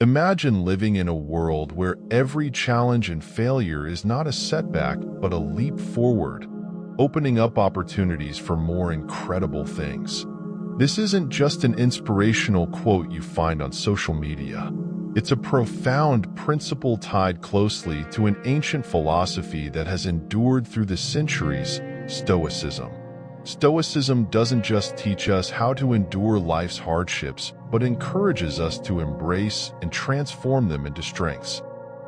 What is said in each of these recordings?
Imagine living in a world where every challenge and failure is not a setback, but a leap forward, opening up opportunities for more incredible things. This isn't just an inspirational quote you find on social media. It's a profound principle tied closely to an ancient philosophy that has endured through the centuries: Stoicism. Stoicism doesn't just teach us how to endure life's hardships, but encourages us to embrace and transform them into strengths.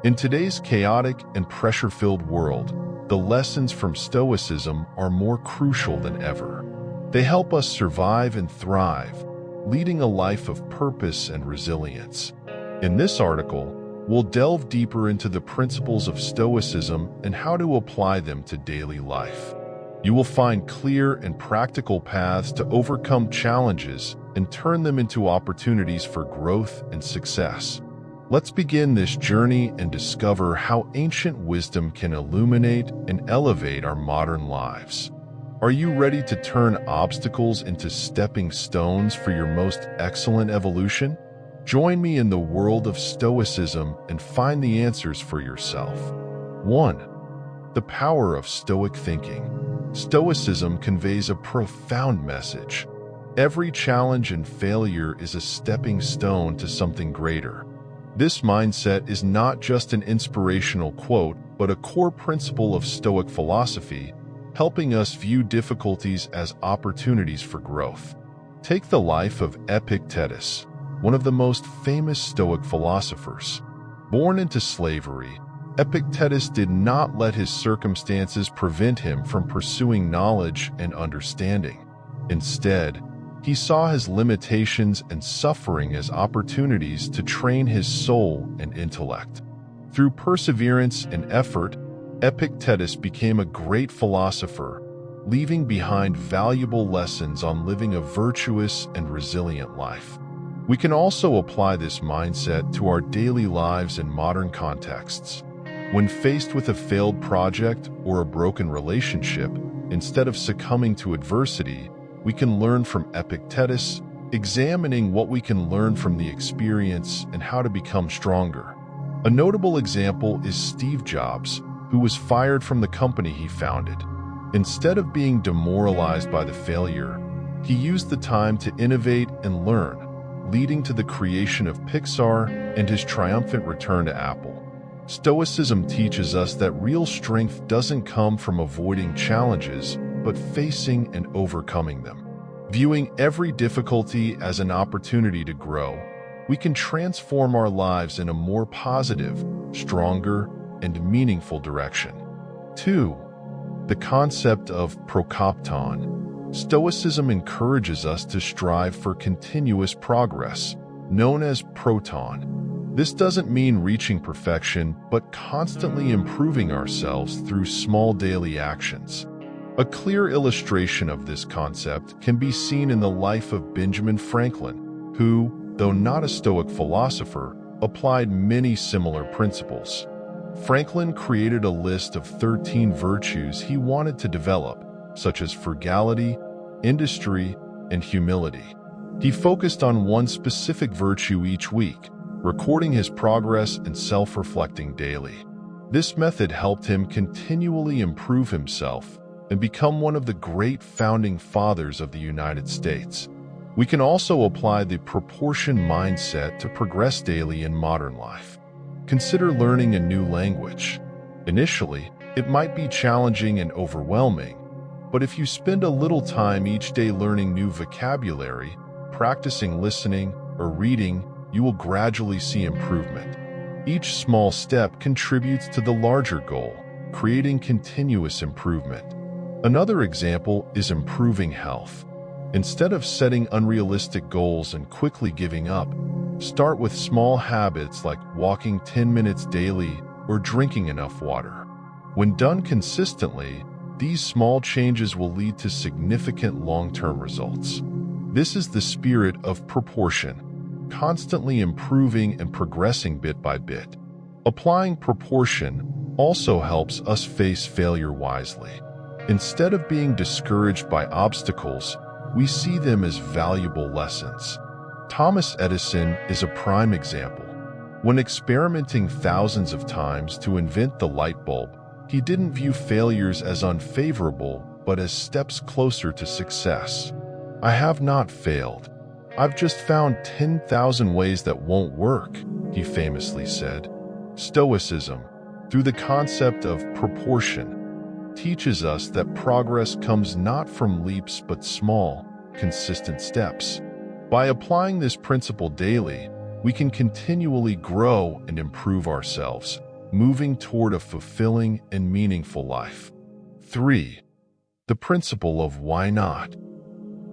In today's chaotic and pressure-filled world, the lessons from Stoicism are more crucial than ever. They help us survive and thrive, leading a life of purpose and resilience. In this article, we'll delve deeper into the principles of Stoicism and how to apply them to daily life. You will find clear and practical paths to overcome challenges and turn them into opportunities for growth and success. Let's begin this journey and discover how ancient wisdom can illuminate and elevate our modern lives. Are you ready to turn obstacles into stepping stones for your most excellent evolution? Join me in the world of Stoicism and find the answers for yourself. 1. The power of Stoic thinking. Stoicism conveys a profound message. Every challenge and failure is a stepping stone to something greater. This mindset is not just an inspirational quote, but a core principle of Stoic philosophy, helping us view difficulties as opportunities for growth. Take the life of Epictetus, one of the most famous Stoic philosophers. Born into slavery, Epictetus did not let his circumstances prevent him from pursuing knowledge and understanding. Instead, he saw his limitations and suffering as opportunities to train his soul and intellect. Through perseverance and effort, Epictetus became a great philosopher, leaving behind valuable lessons on living a virtuous and resilient life. We can also apply this mindset to our daily lives in modern contexts. When faced with a failed project or a broken relationship, instead of succumbing to adversity, we can learn from Epictetus, examining what we can learn from the experience and how to become stronger. A notable example is Steve Jobs, who was fired from the company he founded. Instead of being demoralized by the failure, he used the time to innovate and learn, leading to the creation of Pixar and his triumphant return to Apple. Stoicism teaches us that real strength doesn't come from avoiding challenges, but facing and overcoming them. Viewing every difficulty as an opportunity to grow, we can transform our lives in a more positive, stronger, and meaningful direction. 2. The concept of Procopton. Stoicism encourages us to strive for continuous progress, known as proton. This doesn't mean reaching perfection, but constantly improving ourselves through small daily actions. A clear illustration of this concept can be seen in the life of Benjamin Franklin, who, though not a Stoic philosopher, applied many similar principles. Franklin created a list of 13 virtues he wanted to develop, such as frugality, industry, and humility. He focused on one specific virtue each week, recording his progress and self-reflecting daily. This method helped him continually improve himself and become one of the great founding fathers of the United States. We can also apply the proportion mindset to progress daily in modern life. Consider learning a new language. Initially, it might be challenging and overwhelming, but if you spend a little time each day learning new vocabulary, practicing listening, or reading, you will gradually see improvement. Each small step contributes to the larger goal, creating continuous improvement. Another example is improving health. Instead of setting unrealistic goals and quickly giving up, start with small habits like walking 10 minutes daily or drinking enough water. When done consistently, these small changes will lead to significant long-term results. This is the spirit of proportion, constantly improving and progressing bit by bit. Applying proportion also helps us face failure wisely. Instead of being discouraged by obstacles, we see them as valuable lessons. Thomas Edison is a prime example. When experimenting thousands of times to invent the light bulb, he didn't view failures as unfavorable, but as steps closer to success. "I have not failed. I've just found 10,000 ways that won't work," he famously said. Stoicism, through the concept of proportion, teaches us that progress comes not from leaps but small, consistent steps. By applying this principle daily, we can continually grow and improve ourselves, moving toward a fulfilling and meaningful life. 3. The principle of why not.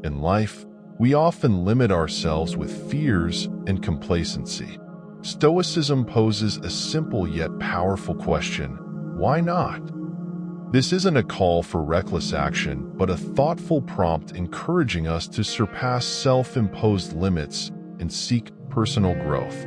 In life, we often limit ourselves with fears and complacency. Stoicism poses a simple yet powerful question: why not? This isn't a call for reckless action, but a thoughtful prompt encouraging us to surpass self-imposed limits and seek personal growth.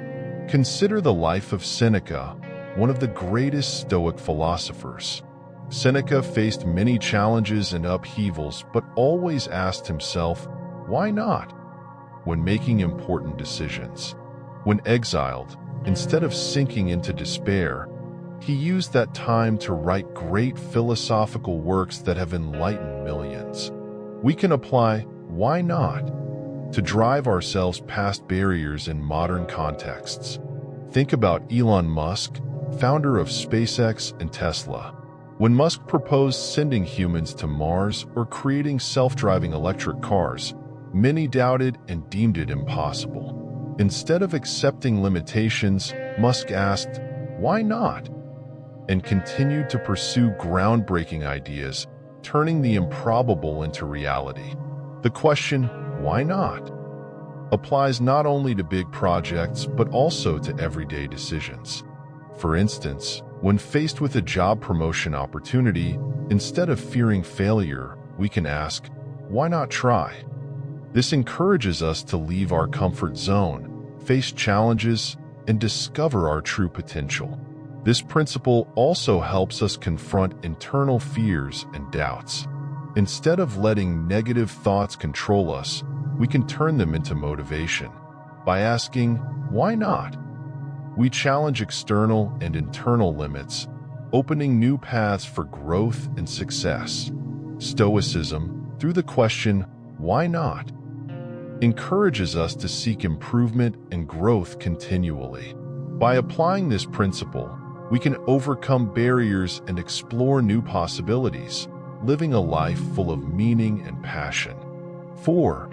Consider the life of Seneca, one of the greatest Stoic philosophers. Seneca faced many challenges and upheavals, but always asked himself, why not? When making important decisions. When exiled, instead of sinking into despair, he used that time to write great philosophical works that have enlightened millions. We can apply "why not" to drive ourselves past barriers in modern contexts. Think about Elon Musk, founder of SpaceX and Tesla. When Musk proposed sending humans to Mars or creating self-driving electric cars, many doubted and deemed it impossible. Instead of accepting limitations, Musk asked, "Why not?" and continued to pursue groundbreaking ideas, turning the improbable into reality. The question, why not, applies not only to big projects but also to everyday decisions. For instance, when faced with a job promotion opportunity, instead of fearing failure, we can ask, why not try? This encourages us to leave our comfort zone, face challenges, and discover our true potential. This principle also helps us confront internal fears and doubts. Instead of letting negative thoughts control us, we can turn them into motivation. By asking, why not? We challenge external and internal limits, opening new paths for growth and success. Stoicism, through the question, why not, encourages us to seek improvement and growth continually. By applying this principle, we can overcome barriers and explore new possibilities, living a life full of meaning and passion. 4.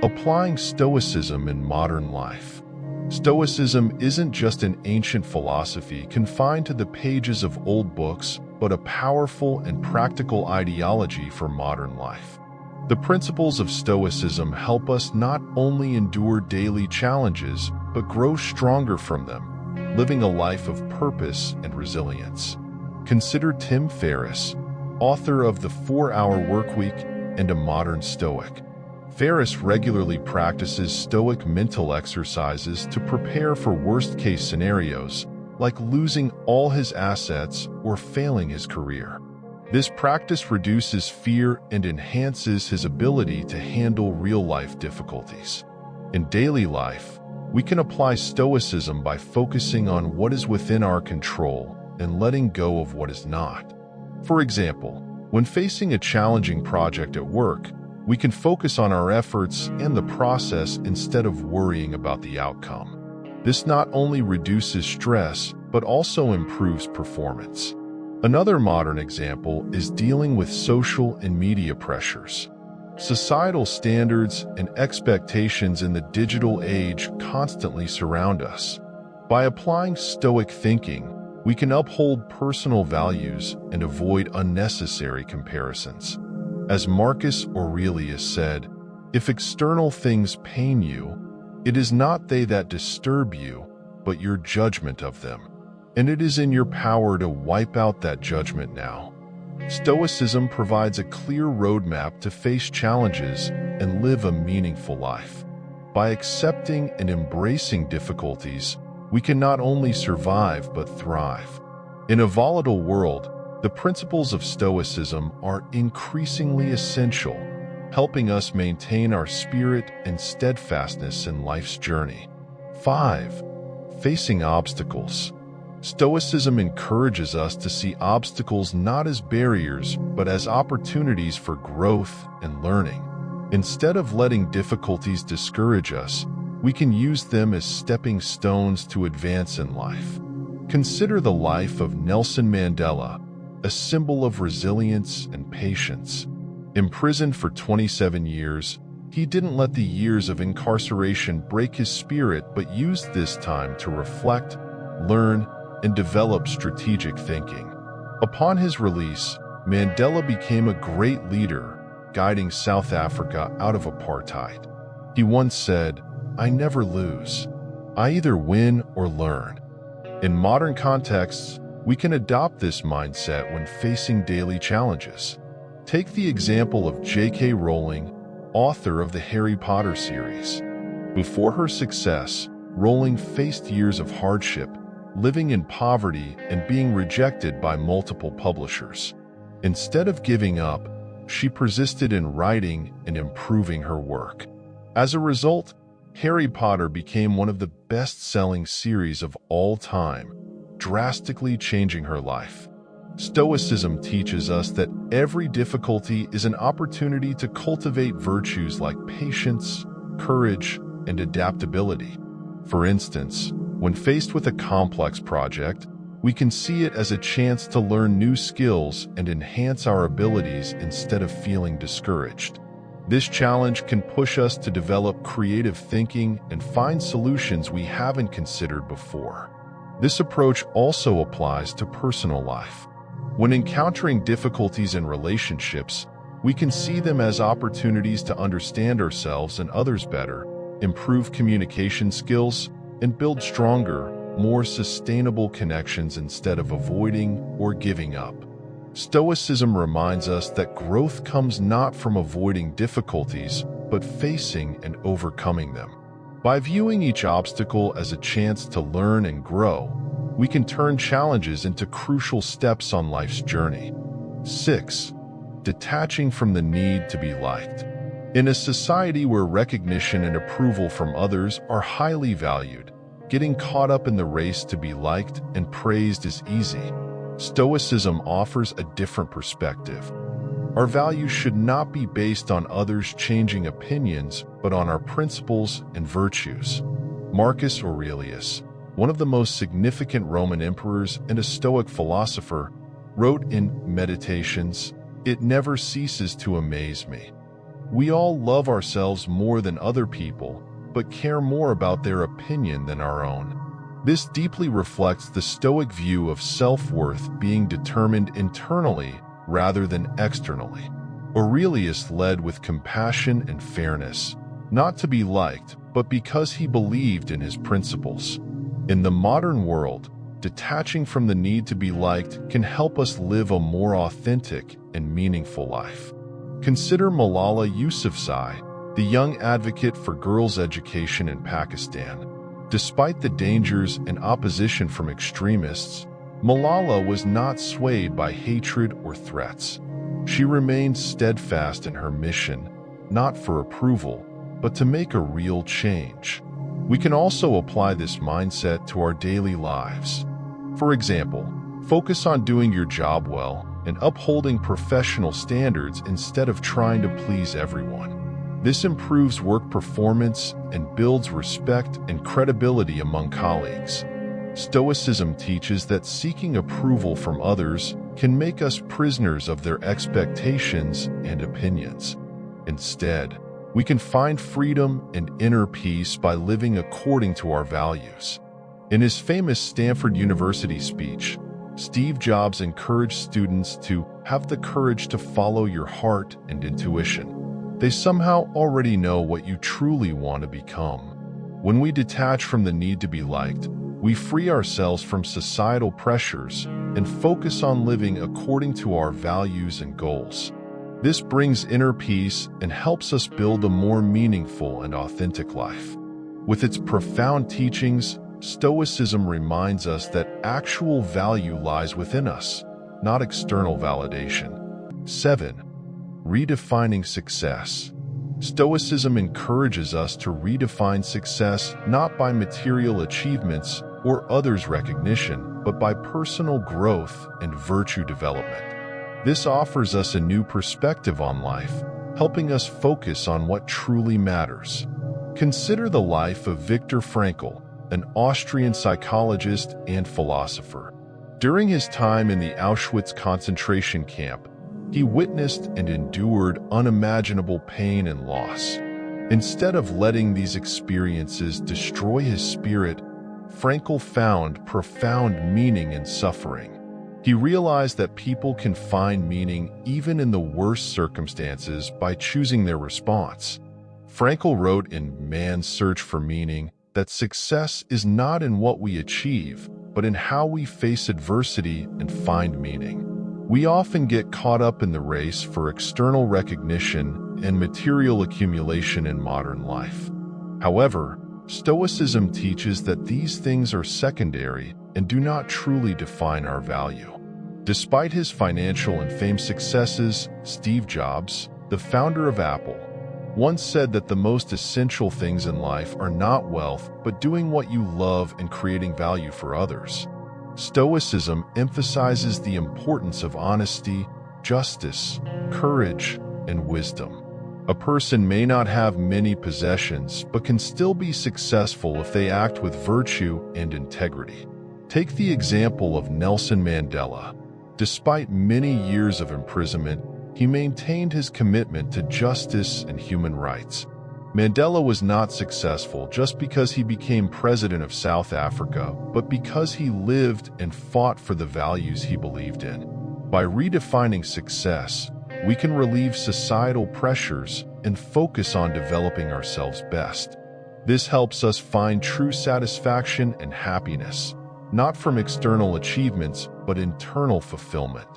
Applying Stoicism in modern life. Stoicism isn't just an ancient philosophy confined to the pages of old books, but a powerful and practical ideology for modern life. The principles of Stoicism help us not only endure daily challenges, but grow stronger from them, living a life of purpose and resilience. Consider Tim Ferriss, author of The 4-Hour Workweek and a Modern Stoic. Ferriss regularly practices Stoic mental exercises to prepare for worst-case scenarios, like losing all his assets or failing his career. This practice reduces fear and enhances his ability to handle real-life difficulties. In daily life, we can apply Stoicism by focusing on what is within our control and letting go of what is not. For example, when facing a challenging project at work, we can focus on our efforts and the process instead of worrying about the outcome. This not only reduces stress, but also improves performance. Another modern example is dealing with social and media pressures. Societal standards and expectations in the digital age constantly surround us. By applying Stoic thinking, we can uphold personal values and avoid unnecessary comparisons. As Marcus Aurelius said, "If external things pain you, it is not they that disturb you, but your judgment of them. And it is in your power to wipe out that judgment now." Stoicism provides a clear roadmap to face challenges and live a meaningful life. By accepting and embracing difficulties, we can not only survive but thrive. In a volatile world, the principles of Stoicism are increasingly essential, helping us maintain our spirit and steadfastness in life's journey. 5. Facing obstacles. Stoicism encourages us to see obstacles not as barriers, but as opportunities for growth and learning. Instead of letting difficulties discourage us, we can use them as stepping stones to advance in life. Consider the life of Nelson Mandela, a symbol of resilience and patience. Imprisoned for 27 years, he didn't let the years of incarceration break his spirit, but used this time to reflect, learn, and develop strategic thinking. Upon his release, Mandela became a great leader, guiding South Africa out of apartheid. He once said, "I never lose. I either win or learn." In modern contexts, we can adopt this mindset when facing daily challenges. Take the example of J.K. Rowling, author of the Harry Potter series. Before her success, Rowling faced years of hardship, living in poverty and being rejected by multiple publishers. Instead of giving up, she persisted in writing and improving her work. As a result, Harry Potter became one of the best-selling series of all time, drastically changing her life. Stoicism teaches us that every difficulty is an opportunity to cultivate virtues like patience, courage, and adaptability. For instance, when faced with a complex project, we can see it as a chance to learn new skills and enhance our abilities instead of feeling discouraged. This challenge can push us to develop creative thinking and find solutions we haven't considered before. This approach also applies to personal life. When encountering difficulties in relationships, we can see them as opportunities to understand ourselves and others better, improve communication skills, and build stronger, more sustainable connections instead of avoiding or giving up. Stoicism reminds us that growth comes not from avoiding difficulties, but facing and overcoming them. By viewing each obstacle as a chance to learn and grow, we can turn challenges into crucial steps on life's journey. 6. Detaching from the need to be liked. In a society where recognition and approval from others are highly valued, getting caught up in the race to be liked and praised is easy. Stoicism offers a different perspective. Our values should not be based on others' changing opinions, but on our principles and virtues. Marcus Aurelius, one of the most significant Roman emperors and a Stoic philosopher, wrote in Meditations, "It never ceases to amaze me. We all love ourselves more than other people, but care more about their opinion than our own." This deeply reflects the Stoic view of self-worth being determined internally rather than externally. Aurelius led with compassion and fairness, not to be liked, but because he believed in his principles. In the modern world, detaching from the need to be liked can help us live a more authentic and meaningful life. Consider Malala Yousafzai, the young advocate for girls' education in Pakistan. Despite the dangers and opposition from extremists, Malala was not swayed by hatred or threats. She remained steadfast in her mission, not for approval, but to make a real change. We can also apply this mindset to our daily lives. For example, focus on doing your job well and upholding professional standards instead of trying to please everyone. This improves work performance and builds respect and credibility among colleagues. Stoicism teaches that seeking approval from others can make us prisoners of their expectations and opinions. Instead, we can find freedom and inner peace by living according to our values. In his famous Stanford University speech, Steve Jobs encouraged students to have the courage to follow your heart and intuition. They somehow already know what you truly want to become. When we detach from the need to be liked, we free ourselves from societal pressures and focus on living according to our values and goals. This brings inner peace and helps us build a more meaningful and authentic life. With its profound teachings, Stoicism reminds us that actual value lies within us, not external validation. 7. Redefining success. Stoicism encourages us to redefine success not by material achievements or others' recognition, but by personal growth and virtue development. This offers us a new perspective on life, helping us focus on what truly matters. Consider the life of Viktor Frankl, an Austrian psychologist and philosopher. During his time in the Auschwitz concentration camp, he witnessed and endured unimaginable pain and loss. Instead of letting these experiences destroy his spirit, Frankl found profound meaning in suffering. He realized that people can find meaning even in the worst circumstances by choosing their response. Frankl wrote in Man's Search for Meaning that success is not in what we achieve, but in how we face adversity and find meaning. We often get caught up in the race for external recognition and material accumulation in modern life. However, Stoicism teaches that these things are secondary and do not truly define our value. Despite his financial and fame successes, Steve Jobs, the founder of Apple, once said that the most essential things in life are not wealth, but doing what you love and creating value for others. Stoicism emphasizes the importance of honesty, justice, courage, and wisdom. A person may not have many possessions, but can still be successful if they act with virtue and integrity. Take the example of Nelson Mandela. Despite many years of imprisonment, he maintained his commitment to justice and human rights. Mandela was not successful just because he became president of South Africa, but because he lived and fought for the values he believed in. By redefining success, we can relieve societal pressures and focus on developing ourselves best. This helps us find true satisfaction and happiness, not from external achievements, but internal fulfillment.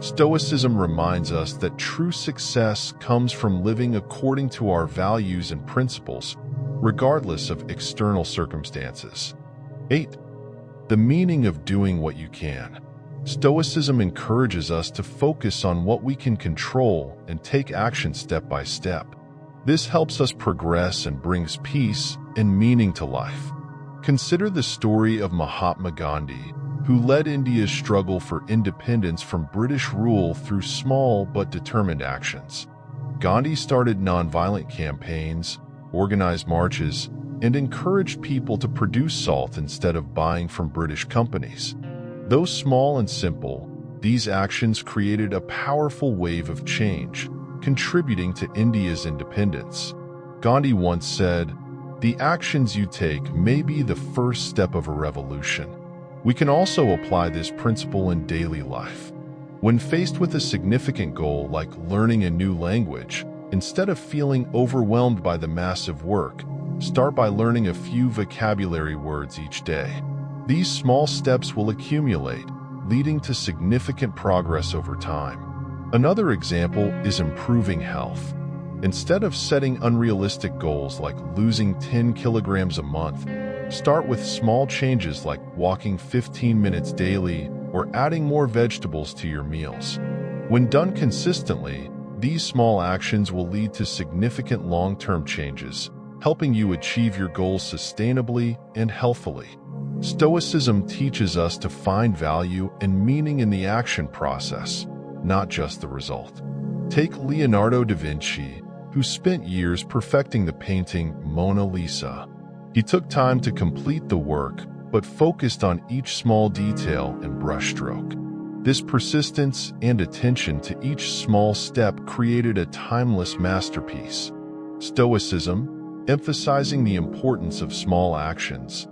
Stoicism reminds us that true success comes from living according to our values and principles, regardless of external circumstances. 8. The meaning of doing what you can. Stoicism encourages us to focus on what we can control and take action step by step. This helps us progress and brings peace and meaning to life. Consider the story of Mahatma Gandhi, who led India's struggle for independence from British rule through small but determined actions. Gandhi started nonviolent campaigns, organized marches, and encouraged people to produce salt instead of buying from British companies. Though small and simple, these actions created a powerful wave of change, contributing to India's independence. Gandhi once said, "The actions you take may be the first step of a revolution." We can also apply this principle in daily life. When faced with a significant goal like learning a new language, instead of feeling overwhelmed by the massive work, start by learning a few vocabulary words each day. These small steps will accumulate, leading to significant progress over time. Another example is improving health. Instead of setting unrealistic goals like losing 10 kilograms a month, start with small changes like walking 15 minutes daily or adding more vegetables to your meals. When done consistently, these small actions will lead to significant long-term changes, helping you achieve your goals sustainably and healthily. Stoicism teaches us to find value and meaning in the action process, not just the result. Take Leonardo da Vinci, who spent years perfecting the painting Mona Lisa. He took time to complete the work, but focused on each small detail and brushstroke. This persistence and attention to each small step created a timeless masterpiece. Stoicism, emphasizing the importance of small actions,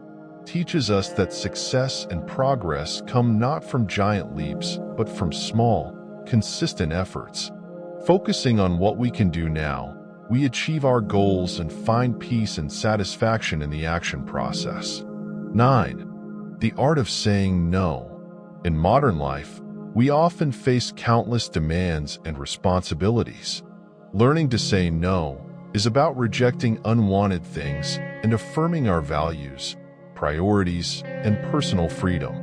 teaches us that success and progress come not from giant leaps, but from small, consistent efforts. Focusing on what we can do now, we achieve our goals and find peace and satisfaction in the action process. 9. The art of saying no. In modern life, we often face countless demands and responsibilities. Learning to say no is about rejecting unwanted things and affirming our values, priorities, and personal freedom.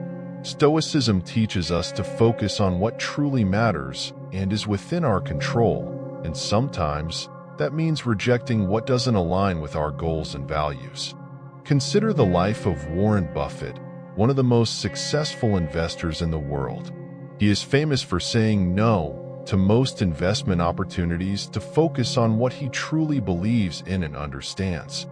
Stoicism teaches us to focus on what truly matters and is within our control, and sometimes that means rejecting what doesn't align with our goals and values. Consider the life of Warren Buffett, one of the most successful investors in the world. He is famous for saying no to most investment opportunities to focus on what he truly believes in and understands.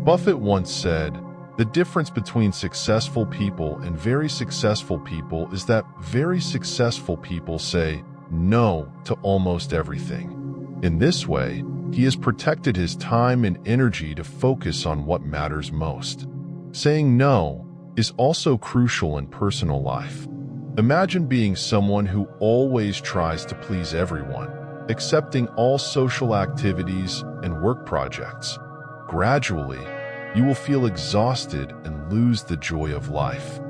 Buffett once said, "The difference between successful people and very successful people is that very successful people say no to almost everything." In this way, he has protected his time and energy to focus on what matters most. Saying no is also crucial in personal life. Imagine being someone who always tries to please everyone, accepting all social activities and work projects. Gradually, you will feel exhausted and lose the joy of life.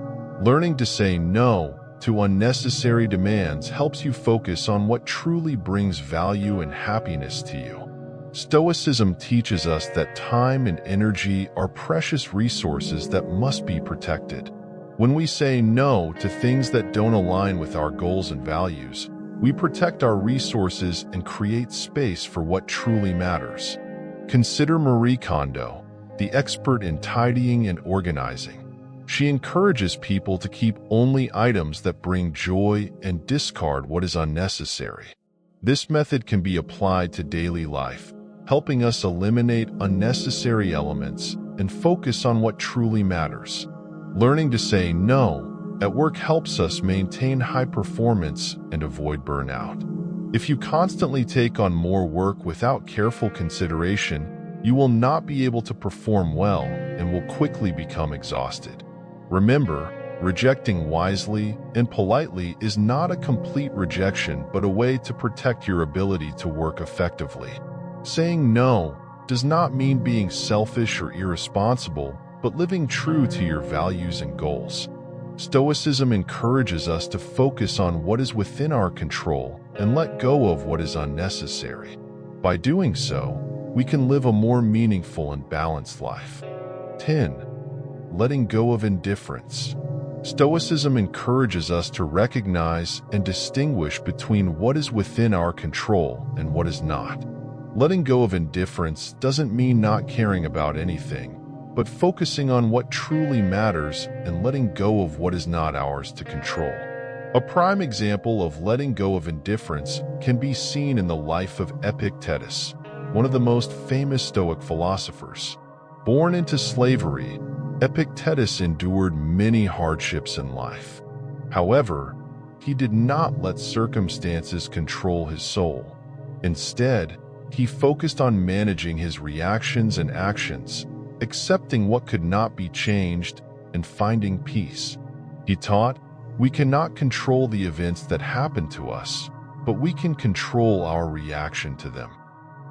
Learning to say no to unnecessary demands helps you focus on what truly brings value and happiness to you. Stoicism teaches us that time and energy are precious resources that must be protected. When we say no to things that don't align with our goals and values, we protect our resources and create space for what truly matters. Consider Marie Kondo, the expert in tidying and organizing. She encourages people to keep only items that bring joy and discard what is unnecessary. This method can be applied to daily life, helping us eliminate unnecessary elements and focus on what truly matters. Learning to say no at work helps us maintain high performance and avoid burnout. If you constantly take on more work without careful consideration, you will not be able to perform well and will quickly become exhausted. Remember, rejecting wisely and politely is not a complete rejection but a way to protect your ability to work effectively. Saying no does not mean being selfish or irresponsible, but living true to your values and goals. Stoicism encourages us to focus on what is within our control and let go of what is unnecessary. By doing so, we can live a more meaningful and balanced life. 10. Letting go of indifference. Stoicism encourages us to recognize and distinguish between what is within our control and what is not. Letting go of indifference doesn't mean not caring about anything, but focusing on what truly matters and letting go of what is not ours to control. A prime example of letting go of indifference can be seen in the life of Epictetus, one of the most famous Stoic philosophers. Born into slavery, Epictetus endured many hardships in life. However, he did not let circumstances control his soul. Instead, he focused on managing his reactions and actions, accepting what could not be changed, and finding peace. He taught, "We cannot control the events that happen to us, but we can control our reaction to them."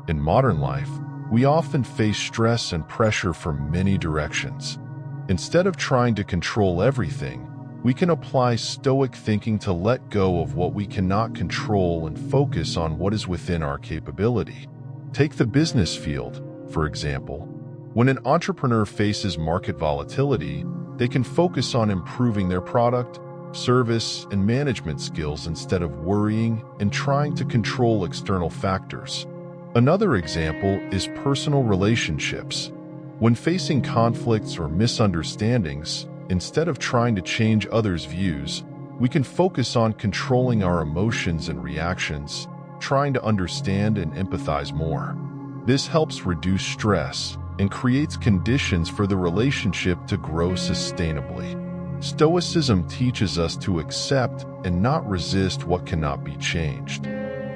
In modern life, we often face stress and pressure from many directions. Instead of trying to control everything, we can apply Stoic thinking to let go of what we cannot control and focus on what is within our capability. Take the business field, for example. When an entrepreneur faces market volatility, they can focus on improving their product, service, and management skills instead of worrying and trying to control external factors. Another example is personal relationships. When facing conflicts or misunderstandings, instead of trying to change others' views, we can focus on controlling our emotions and reactions, trying to understand and empathize more. This helps reduce stress and creates conditions for the relationship to grow sustainably. Stoicism teaches us to accept and not resist what cannot be changed.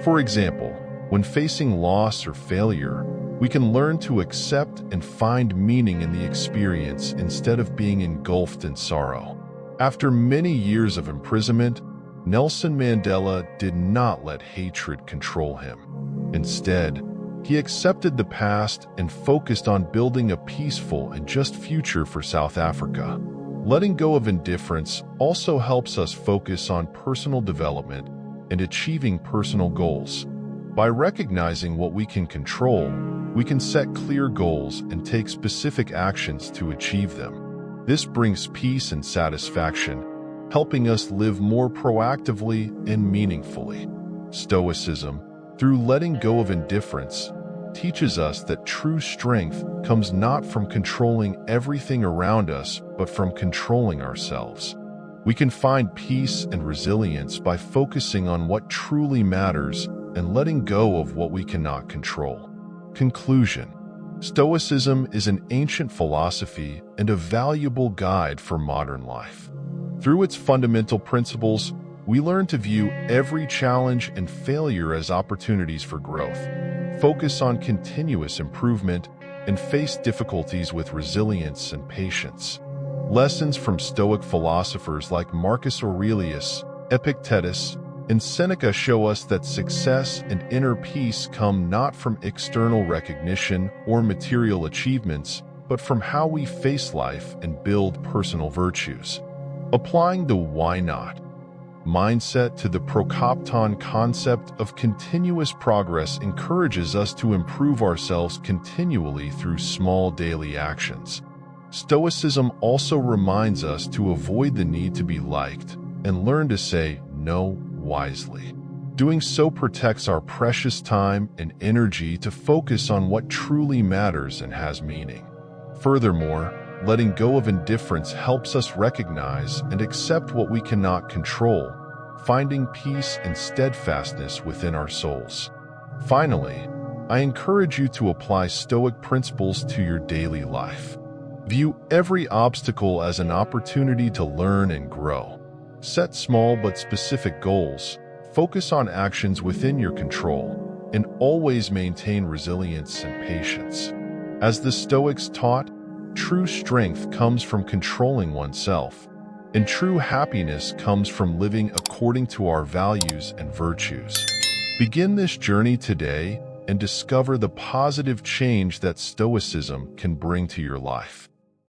For example, when facing loss or failure, we can learn to accept and find meaning in the experience instead of being engulfed in sorrow. After many years of imprisonment, Nelson Mandela did not let hatred control him. Instead, he accepted the past and focused on building a peaceful and just future for South Africa. Letting go of indifference also helps us focus on personal development and achieving personal goals. By recognizing what we can control, we can set clear goals and take specific actions to achieve them. This brings peace and satisfaction, helping us live more proactively and meaningfully. Stoicism, through letting go of indifference, teaches us that true strength comes not from controlling everything around us, but from controlling ourselves. We can find peace and resilience by focusing on what truly matters and letting go of what we cannot control. Conclusion: Stoicism is an ancient philosophy and a valuable guide for modern life. Through its fundamental principles, we learn to view every challenge and failure as opportunities for growth, focus on continuous improvement, and face difficulties with resilience and patience. Lessons from Stoic philosophers like Marcus Aurelius, Epictetus, and Seneca show us that success and inner peace come not from external recognition or material achievements, but from how we face life and build personal virtues. Applying the why not mindset to the Procopton concept of continuous progress encourages us to improve ourselves continually through small daily actions. Stoicism also reminds us to avoid the need to be liked and learn to say no wisely. Doing so protects our precious time and energy to focus on what truly matters and has meaning. Furthermore, letting go of indifference helps us recognize and accept what we cannot control, finding peace and steadfastness within our souls. Finally, I encourage you to apply Stoic principles to your daily life. View every obstacle as an opportunity to learn and grow. Set small but specific goals, focus on actions within your control, and always maintain resilience and patience. As the Stoics taught, true strength comes from controlling oneself, and true happiness comes from living according to our values and virtues. Begin this journey today and discover the positive change that Stoicism can bring to your life.